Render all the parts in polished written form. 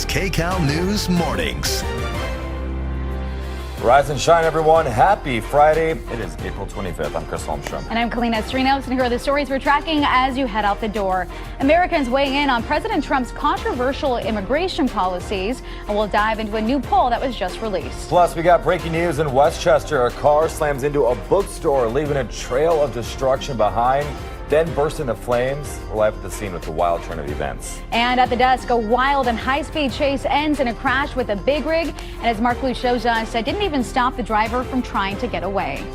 Kcal News Mornings. Rise and shine, everyone. Happy Friday. It is April 25th. I'm Chris Holmstrom. And I'm Kalina Strinos, and here are the stories we're tracking as you head out the door. Americans weighing in on President Trump's controversial immigration policies, and we'll dive into a new poll that was just released. Plus, we got breaking news in Westchester. A car slams into a bookstore, leaving a trail of destruction behind, then bursts into flames. We're live at the scene with the wild turn of events. And at the desk, a wild and high-speed chase ends in a crash with a big rig. And as Mark Blue shows us, it didn't even stop the driver from trying to get away.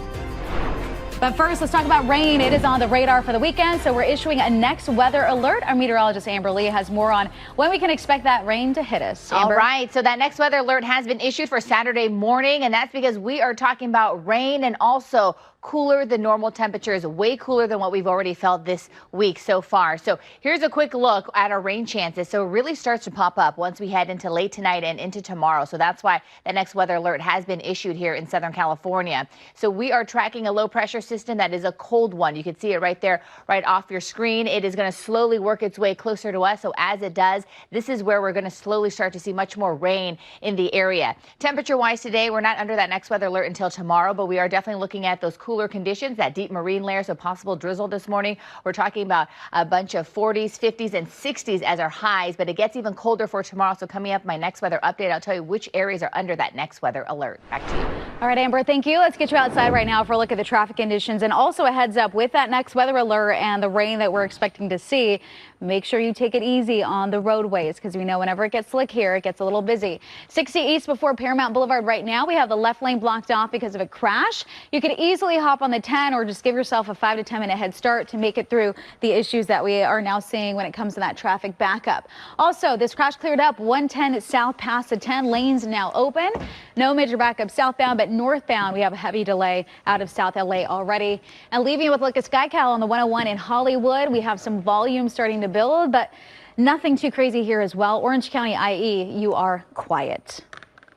But first, let's talk about rain. It is on the radar for the weekend, so we're issuing a next weather alert. Our meteorologist Amber Lee has more on when we can expect that rain to hit us. Amber? All right, so that next weather alert has been issued for Saturday morning, and that's because we are talking about rain and also cooler than normal temperatures, way cooler than what we've already felt this week so far. So here's a quick look at our rain chances. So it really starts to pop up once we head into late tonight and into tomorrow. So that's why the next weather alert has been issued here in Southern California. So we are tracking a low pressure system that is a cold one. You can see it right there, right off your screen. It is going to slowly work its way closer to us. So as it does, this is where we're going to slowly start to see much more rain in the area. Temperature wise today, we're not under that next weather alert until tomorrow, but we are definitely looking at those cooler conditions, that deep marine layer, so possible drizzle this morning. We're talking about a bunch of 40s, 50s, and 60s as our highs, but it gets even colder for tomorrow. So coming up, my next weather update, I'll tell you which areas are under that next weather alert. Back to you. All right, Amber, thank you. Let's get you outside right now for a look at the traffic conditions, and also a heads up with that next weather alert and the rain that we're expecting to see. Make sure you take it easy on the roadways, because we know whenever it gets slick here, it gets a little busy. 60 east before Paramount Boulevard right now. We have the left lane blocked off because of a crash. You could easily hop on the 10 or just give yourself a 5 to 10 minute head start to make it through the issues that we are now seeing when it comes to that traffic backup. Also, this crash cleared up 110 south past the 10 lanes now open. No major backup southbound, but northbound we have a heavy delay out of South LA already. And leaving you with a look at Kcal on the 101 in Hollywood. We have some volume starting to build, but nothing too crazy here as well. Orange County IE, you are quiet.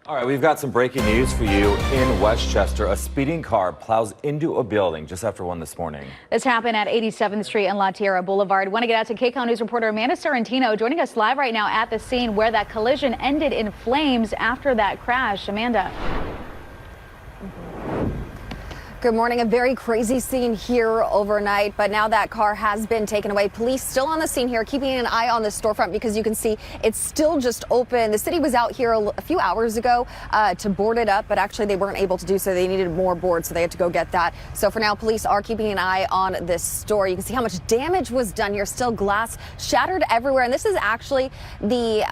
All right, we've got some breaking news for you in Westchester. A speeding car plows into a building just after 1 this morning. This happened at 87th Street and La Tierra Boulevard. Want to get out to Kcal News reporter Amanda Sorrentino joining us live right now at the scene where that collision ended in flames after that crash. Amanda. Good morning. A very crazy scene here overnight, but now that car has been taken away. Police still on the scene here, keeping an eye on the storefront because you can see it's still just open. The city was out here a few hours ago to board it up, but actually they weren't able to do so. They needed more boards, so they had to go get that. So for now, police are keeping an eye on this store. You can see how much damage was done here. Still glass shattered everywhere. And this is actually the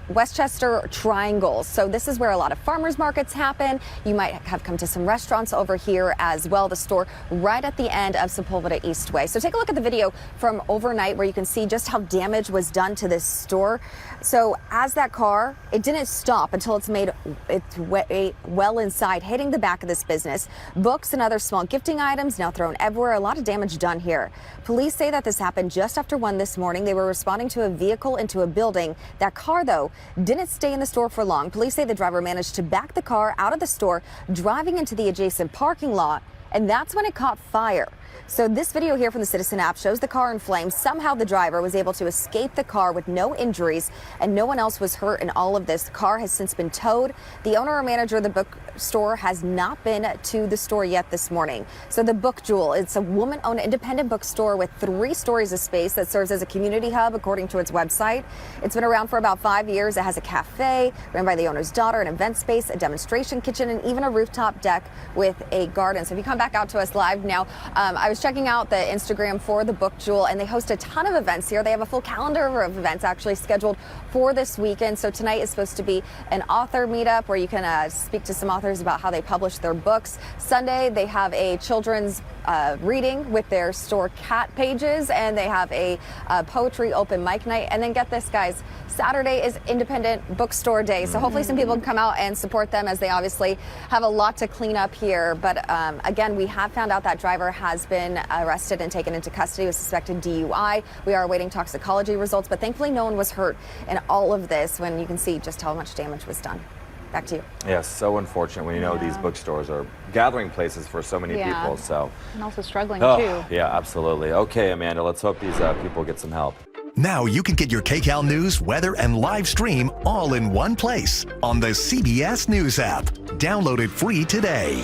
Westchester Triangle. So this is where a lot of farmers markets happen. You might have come to some restaurants over here as well. The store right at the end of Sepulveda Eastway. So take a look at the video from overnight where you can see just how damage was done to this store. So as that car, it didn't stop until it's made its way well inside, hitting the back of this business. Books and other small gifting items now thrown everywhere. A lot of damage done here. Police say that this happened just after 1 this morning. They were responding to a vehicle into a building. That car, though, didn't stay in the store for long. Police say the driver managed to back the car out of the store, driving into the adjacent parking lot, and that's when it caught fire. So this video here from the Citizen app shows the car in flames. Somehow the driver was able to escape the car with no injuries, and no one else was hurt in all of this. The car has since been towed. The owner or manager of the bookstore has not been to the store yet this morning. So the Book Jewel, it's a woman-owned independent bookstore with 3 stories of space that serves as a community hub, according to its website. It's been around for about 5 years. It has a cafe run by the owner's daughter, an event space, a demonstration kitchen, and even a rooftop deck with a garden. So if you come back out to us live now, I was checking out the Instagram for the Book Jewel, and they host a ton of events here. They have a full calendar of events actually scheduled for this weekend. So tonight is supposed to be an author meetup where you can speak to some authors about how they publish their books. Sunday, they have a children's reading with their store cat pages, and they have a poetry open mic night. And then get this, guys, Saturday is Independent Bookstore Day. So hopefully some people can come out and support them, as they obviously have a lot to clean up here. But again, we have found out that driver has been arrested and taken into custody with suspected DUI. We are awaiting toxicology results, but thankfully no one was hurt in all of this, when you can see just how much damage was done. Back to you. Yes, so unfortunate when you know these bookstores are gathering places for so many people. So and also struggling too. Yeah, absolutely. Okay, Amanda, let's hope these people get some help. Now you can get your Kcal news, weather, and live stream all in one place on the CBS News app. Download it free today.